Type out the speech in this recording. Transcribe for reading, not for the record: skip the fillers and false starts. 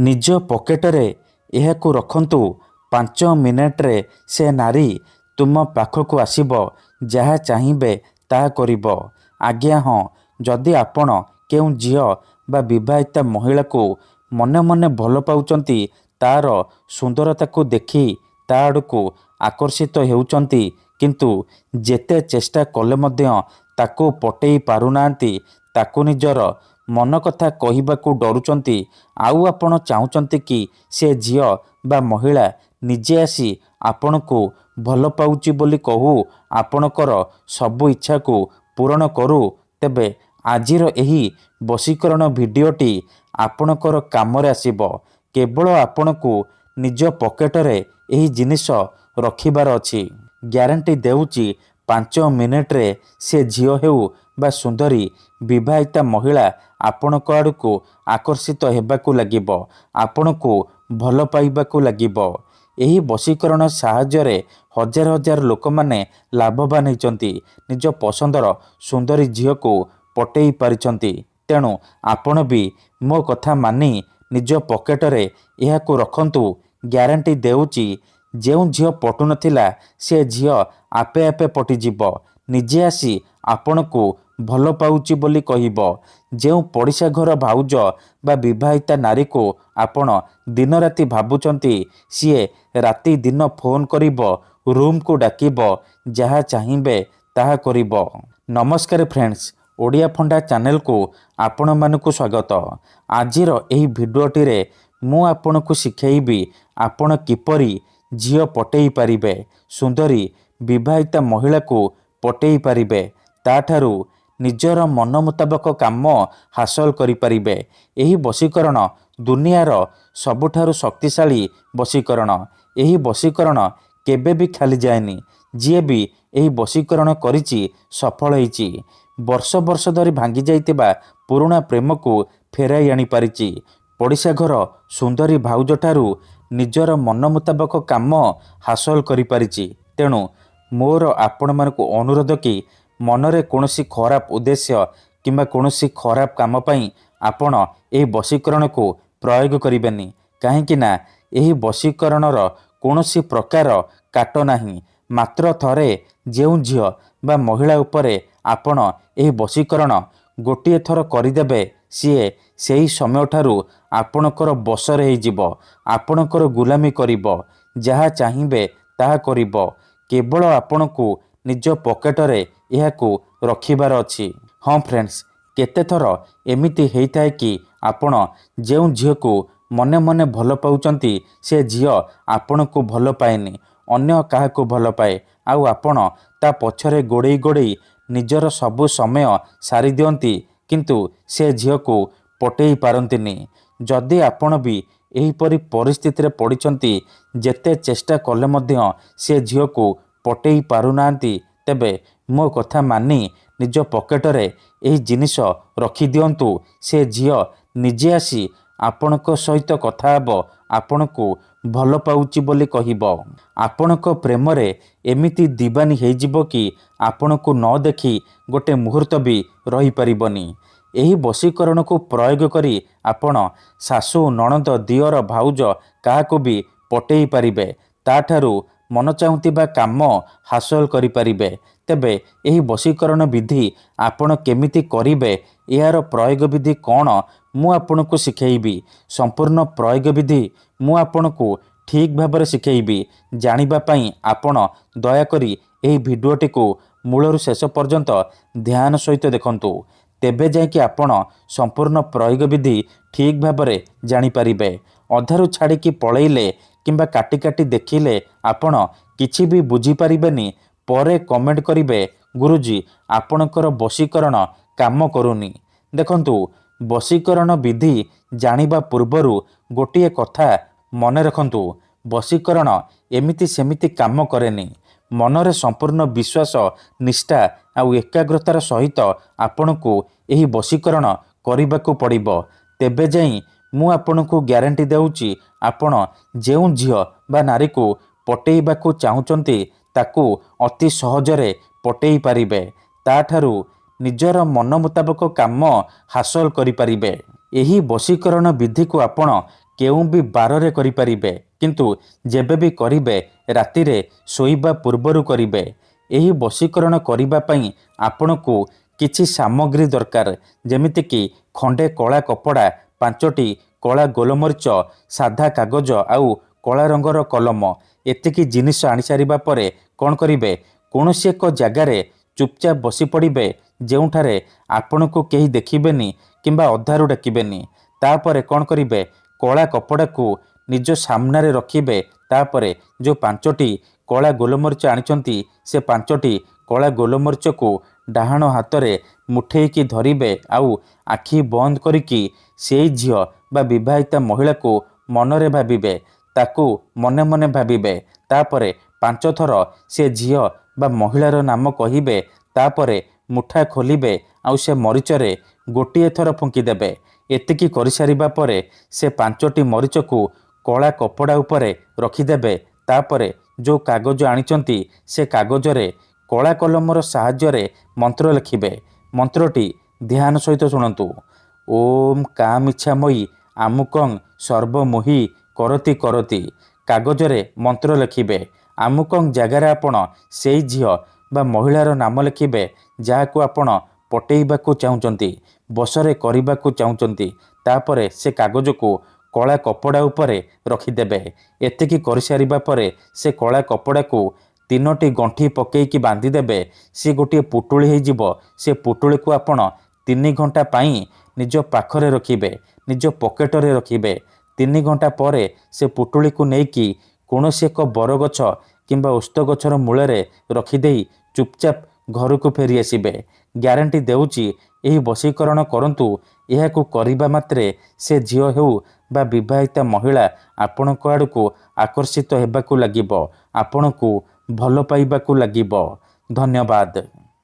ନିଜ ପକେଟରେ ଏହାକୁ ରଖନ୍ତୁ। 5 ମିନିଟରେ ସେ ନାରୀ ତୁମ ପାଖକୁ ଆସିବ। ଯାହା ଚାହିଁବେ ତାହା କରିବ। ଆଜ୍ଞା ହଁ, ଯଦି ଆପଣ କେଉଁ ଝିଅ ବା ବିବାହିତା ମହିଳାକୁ ମନେ ମନେ ଭଲ ପାଉଛନ୍ତି, ତାର ସୁନ୍ଦରତାକୁ ଦେଖି ତା ଆଡ଼କୁ ଆକର୍ଷିତ ହେଉଛନ୍ତି, କିନ୍ତୁ ଯେତେ ଚେଷ୍ଟା କଲେ ମଧ୍ୟ ତାକୁ ପଟେଇ ପାରୁନାହାନ୍ତି, ତାକୁ ନିଜର ମନ କଥା କହିବାକୁ ଡରୁଛନ୍ତି, ଆଉ ଆପଣ ଚାହୁଁଛନ୍ତି କି ସେ ଝିଅ ବା ମହିଳା ନିଜେ ଆସି ଆପଣଙ୍କୁ ଭଲ ପାଉଛି ବୋଲି କହୁ, ଆପଣଙ୍କର ସବୁ ଇଚ୍ଛାକୁ ପୂରଣ କରୁ, ତେବେ ଆଜିର ଏହି ବଶୀକରଣ ଭିଡ଼ିଓଟି ଆପଣଙ୍କର କାମରେ ଆସିବ। କେବଳ ଆପଣଙ୍କୁ ନିଜ ପକେଟରେ ଏହି ଜିନିଷ ରଖିବାର ଅଛି। ଗ୍ୟାରେଣ୍ଟି ଦେଉଛି 5 ମିନିଟରେ ସେ ଝିଅ ହେଉ ବା ସୁନ୍ଦରୀ ବିବାହିତା ମହିଳା ଆପଣଙ୍କ ଆଡ଼କୁ ଆକର୍ଷିତ ହେବାକୁ ଲାଗିବ, ଆପଣଙ୍କୁ ଭଲ ପାଇବାକୁ ଲାଗିବ। ଏହି ବଶୀକରଣ ସାହାଯ୍ୟରେ ହଜାର ହଜାର ଲୋକମାନେ ଲାଭବାନ ହୋଇଛନ୍ତି, ନିଜ ପସନ୍ଦର ସୁନ୍ଦରୀ ଝିଅକୁ ପଟେଇ ପାରିଛନ୍ତି। ତେଣୁ ଆପଣ ବି ମୋ କଥା ମାନି ନିଜ ପକେଟରେ ଏହାକୁ ରଖନ୍ତୁ। ଗ୍ୟାରେଣ୍ଟି ଦେଉଛି, ଯେଉଁ ଝିଅ ପଟୁନଥିଲା ସେ ଝିଅ ଆପେ ଆପେ ପଟିଯିବ, ନିଜେ ଆସି ଆପଣଙ୍କୁ ଭଲ ପାଉଛି ବୋଲି କହିବ। ଯେଉଁ ପଡ଼ିଶା ଘର ଭାଉଜ ବା ବିବାହିତା ନାରୀକୁ ଆପଣ ଦିନରାତି ଭାବୁଛନ୍ତି, ସିଏ ରାତି ଦିନ ଫୋନ୍ କରିବ, ରୁମ୍କୁ ଡାକିବ, ଯାହା ଚାହିଁବେ ତାହା କରିବ। ନମସ୍କାର ଫ୍ରେଣ୍ଡସ୍, ଓଡ଼ିଆ ଫଣ୍ଡା ଚ୍ୟାନେଲକୁ ଆପଣମାନଙ୍କୁ ସ୍ୱାଗତ। ଆଜିର ଏହି ଭିଡ଼ିଓଟିରେ ମୁଁ ଆପଣଙ୍କୁ ଶିଖେଇବି ଆପଣ କିପରି ଝିଅ ପଟେଇ ପାରିବେ, ସୁନ୍ଦରୀ ବିବାହିତା ମହିଳାକୁ ପଟେଇ ପାରିବେ, ତାଠାରୁ ନିଜର ମନ ମୁତାବକ କାମ ହାସଲ କରିପାରିବେ। ଏହି ବଶୀକରଣ ଦୁନିଆର ସବୁଠାରୁ ଶକ୍ତିଶାଳୀ ବଶୀକରଣ। ଏହି ବଶୀକରଣ କେବେ ବି ଖାଲି ଯାଏନି। ଯିଏ ବି ଏହି ବଶୀକରଣ କରିଛି ସଫଳ ହେଇଛି। ବର୍ଷ ବର୍ଷ ଧରି ଭାଙ୍ଗି ଯାଇଥିବା ପୁରୁଣା ପ୍ରେମକୁ ଫେରାଇ ଆଣିପାରିଛି। ପଡ଼ିଶା ଘର ସୁନ୍ଦରୀ ଭାଉଜଠାରୁ ନିଜର ମନ ମୁତାବକ କାମ ହାସଲ କରିପାରିଛି। ତେଣୁ ମୋର ଆପଣମାନଙ୍କୁ ଅନୁରୋଧ କି ମନରେ କୌଣସି ଖରାପ ଉଦ୍ଦେଶ୍ୟ କିମ୍ବା କୌଣସି ଖରାପ କାମ ପାଇଁ ଆପଣ ଏହି ବଶୀକରଣକୁ ପ୍ରୟୋଗ କରିବେନି। କାହିଁକି ନା ଏହି ବଶୀକରଣର କୌଣସି ପ୍ରକାର କାଟ ନାହିଁ। ମାତ୍ର ଥରେ ଯେଉଁ ଝିଅ ବା ମହିଳା ଉପରେ ଆପଣ ଏହି ବଶୀକରଣ ଗୋଟିଏ ଥର କରିଦେବେ, ସିଏ ସେହି ସମୟଠାରୁ ଆପଣଙ୍କର ବଶରେ ହେଇଯିବ, ଆପଣଙ୍କର ଗୁଲାମୀ କରିବ, ଯାହା ଚାହିଁବେ ତାହା କରିବ। କେବଳ ଆପଣଙ୍କୁ ନିଜ ପକେଟରେ ଏହାକୁ ରଖିବାର ଅଛି। ହଁ ଫ୍ରେଣ୍ଡସ୍, କେତେଥର ଏମିତି ହେଇଥାଏ କି ଆପଣ ଯେଉଁ ଝିଅକୁ ମନେ ମନେ ଭଲ ପାଉଛନ୍ତି, ସେ ଝିଅ ଆପଣଙ୍କୁ ଭଲ ପାଏନି, ଅନ୍ୟ କାହାକୁ ଭଲ ପାଏ, ଆଉ ଆପଣ ତା ପଛରେ ଗୋଡ଼େଇ ଗୋଡ଼େଇ ନିଜର ସବୁ ସମୟ ସାରି ଦିଅନ୍ତି, କିନ୍ତୁ ସେ ଝିଅକୁ ପଟେଇ ପାରନ୍ତିନି। ଯଦି ଆପଣ ବି ଏହିପରି ପରିସ୍ଥିତିରେ ପଡ଼ିଛନ୍ତି, ଯେତେ ଚେଷ୍ଟା କଲେ ମଧ୍ୟ ସେ ଝିଅକୁ ପଟେଇ ପାରୁନାହାନ୍ତି, ତେବେ ମୋ କଥା ମାନି ନିଜ ପକେଟରେ ଏହି ଜିନିଷ ରଖିଦିଅନ୍ତୁ। ସେ ଝିଅ ନିଜେ ଆସି ଆପଣଙ୍କ ସହିତ କଥା ହେବ, ଆପଣଙ୍କୁ ଭଲ ପାଉଛି ବୋଲି କହିବ। ଆପଣଙ୍କ ପ୍ରେମରେ ଏମିତି ଦିବାନୀ ହେଇଯିବ କି ଆପଣଙ୍କୁ ନ ଦେଖି ଗୋଟେ ମୁହୂର୍ତ୍ତ ବି ରହିପାରିବନି। ଏହି ବଶୀକରଣକୁ ପ୍ରୟୋଗ କରି ଆପଣ ଶାଶୁ, ନଣନ୍ଦ, ଦିଅର, ଭାଉଜ କାହାକୁ ବି ପଟେଇ ପାରିବେ, ତାଠାରୁ ମନ ଚାହୁଁଥିବା କାମ ହାସଲ କରିପାରିବେ। ତେବେ ଏହି ବଶୀକରଣ ବିଧି ଆପଣ କେମିତି କରିବେ, ଏହାର ପ୍ରୟୋଗ ବିଧି କ'ଣ, ମୁଁ ଆପଣଙ୍କୁ ଶିଖେଇବି। ସମ୍ପୂର୍ଣ୍ଣ ପ୍ରୟୋଗ ବିଧି ମୁଁ ଆପଣଙ୍କୁ ଠିକ୍ ଭାବରେ ଶିଖେଇବି। ଜାଣିବା ପାଇଁ ଆପଣ ଦୟାକରି ଏହି ଭିଡ଼ିଓଟିକୁ ମୂଳରୁ ଶେଷ ପର୍ଯ୍ୟନ୍ତ ଧ୍ୟାନ ସହିତ ଦେଖନ୍ତୁ। ତେବେ ଯାଇକି ଆପଣ ସମ୍ପୂର୍ଣ୍ଣ ପ୍ରୟୋଗ ବିଧି ଠିକ୍ ଭାବରେ ଜାଣିପାରିବେ। ଅଧାରୁ ଛାଡ଼ିକି ପଳେଇଲେ କିମ୍ବା କାଟି କାଟି ଦେଖିଲେ ଆପଣ କିଛି ବି ବୁଝିପାରିବେନି। ପରେ କମେଣ୍ଟ କରିବେ, ଗୁରୁଜୀ ଆପଣଙ୍କର ବଶୀକରଣ କାମ କରୁନି। ଦେଖନ୍ତୁ, ବଶୀକରଣ ବିଧି ଜାଣିବା ପୂର୍ବରୁ ଗୋଟିଏ କଥା ମନେ ରଖନ୍ତୁ, ବଶୀକରଣ ଏମିତି ସେମିତି କାମ କରେନି। ମନରେ ସମ୍ପୂର୍ଣ୍ଣ ବିଶ୍ୱାସ, ନିଷ୍ଠା ଆଉ ଏକାଗ୍ରତାର ସହିତ ଆପଣଙ୍କୁ ଏହି ବଶୀକରଣ କରିବାକୁ ପଡ଼ିବ। ତେବେ ଯାଇ ମୁଁ ଆପଣଙ୍କୁ ଗ୍ୟାରେଣ୍ଟି ଦେଉଛି, ଆପଣ ଯେଉଁ ଝିଅ ବା ନାରୀକୁ ପଟେଇବାକୁ ଚାହୁଁଛନ୍ତି, ତାକୁ ଅତି ସହଜରେ ପଟେଇ ପାରିବେ, ତାଠାରୁ ନିଜର ମନ ମୁତାବକ କାମ ହାସଲ କରିପାରିବେ। ଏହି ବଶୀକରଣ ବିଧିକୁ ଆପଣ କେଉଁ ବି ବାରରେ କରିପାରିବେ, କିନ୍ତୁ ଯେବେ ବି କରିବେ ରାତିରେ ଶୋଇବା ପୂର୍ବରୁ କରିବେ। ଏହି ବଶୀକରଣ କରିବା ପାଇଁ ଆପଣଙ୍କୁ କିଛି ସାମଗ୍ରୀ ଦରକାର, ଯେମିତିକି ଖଣ୍ଡେ କଳା କପଡ଼ା, 5ଟି କଳା ଗୋଲମରିଚ, ସାଧା କାଗଜ ଆଉ କଳା ରଙ୍ଗର କଲମ। ଏତିକି ଜିନିଷ ଆଣିସାରିବା ପରେ କ'ଣ କରିବେ, କୌଣସି ଏକ ଜାଗାରେ ଚୁପଚାପ ବସି ପଡ଼ିବେ, ଯେଉଁଠାରେ ଆପଣଙ୍କୁ କେହି ଦେଖିବେନି କିମ୍ବା ଅଧାରୁ ଡାକିବେନି। ତାପରେ କ'ଣ କରିବେ, କଳା କପଡ଼ାକୁ ନିଜ ସାମ୍ନାରେ ରଖିବେ। ତାପରେ ଯେଉଁ 5ଟି କଳା ଗୋଲମରିଚ ଆଣିଛନ୍ତି, ସେ 5ଟି କଳା ଗୋଲମରିଚକୁ ଡାହାଣ ହାତରେ ମୁଠେଇକି ଧରିବେ ଆଉ ଆଖି ବନ୍ଦ କରିକି ସେଇ ଝିଅ ବା ବିବାହିତା ମହିଳାକୁ ମନରେ ଭାବିବେ, ତାକୁ ମନେ ମନେ ଭାବିବେ। ତାପରେ 5 ଥର ସେ ଝିଅ ବା ମହିଳାର ନାମ କହିବେ। ତାପରେ ମୁଠା ଖୋଲିବେ ଆଉ ସେ ମରିଚରେ ଗୋଟିଏ ଥର ଫୁଙ୍କିଦେବେ। ଏତିକି କରିସାରିବା ପରେ ସେ 5ଟି ମରିଚକୁ କଳା କପଡ଼ା ଉପରେ ରଖିଦେବେ। ତାପରେ ଯେଉଁ କାଗଜ ଆଣିଛନ୍ତି, ସେ କାଗଜରେ କଳା କଲମର ସାହାଯ୍ୟରେ ମନ୍ତ୍ର ଲେଖିବେ। ମନ୍ତ୍ରଟି ଧ୍ୟାନ ସହିତ ଶୁଣନ୍ତୁ। ଓମ୍ କାମିଚ୍ଛାମୟୀ ଆମୁକଂ ସର୍ବମୋହି କରତି କରତି। କାଗଜରେ ମନ୍ତ୍ର ଲେଖିବେ। ଆମୁକଂ ଜାଗାରେ ଆପଣ ସେଇ ଝିଅ ବା ମହିଳାର ନାମ ଲେଖିବେ, ଯାହାକୁ ଆପଣ ପଟେଇବାକୁ ଚାହୁଁଛନ୍ତି, ବଶରେ କରିବାକୁ ଚାହୁଁଛନ୍ତି। ତାପରେ ସେ କାଗଜକୁ କଳା କପଡ଼ା ଉପରେ ରଖିଦେବେ। ଏତିକି କରିସାରିବା ପରେ ସେ କଳା କପଡ଼ାକୁ 3ଟି ଗଣ୍ଠି ପକେଇକି ବାନ୍ଧିଦେବେ। ସେ ଗୋଟିଏ ପୁଟୁଳି ହେଇଯିବ। ସେ ପୁଟୁଳିକୁ ଆପଣ 3 ଘଣ୍ଟା ପାଇଁ ନିଜ ପାଖରେ ରଖିବେ, ନିଜ ପକେଟରେ ରଖିବେ। 3 ଘଣ୍ଟା ପରେ ସେ ପୁଟୁଳିକୁ ନେଇକି କୌଣସି ଏକ ବରଗଛ କିମ୍ବା ଓସ୍ତ ଗଛର ମୂଳରେ ରଖିଦେଇ ଚୁପଚାପ ଘରକୁ ଫେରି ଆସିବେ। ଗ୍ୟାରେଣ୍ଟି ଦେଉଛି, ଏହି ବଶୀକରଣ କରନ୍ତୁ। ଏହାକୁ କରିବା ମାତ୍ରେ ସେ ଝିଅ ହେଉ ବା ବିବାହିତା ମହିଳା ଆପଣଙ୍କ ଆଡ଼କୁ ଆକର୍ଷିତ ହେବାକୁ ଲାଗିବ, ଆପଣଙ୍କୁ ଭଲ ପାଇବାକୁ ଲାଗିବ। ଧନ୍ୟବାଦ।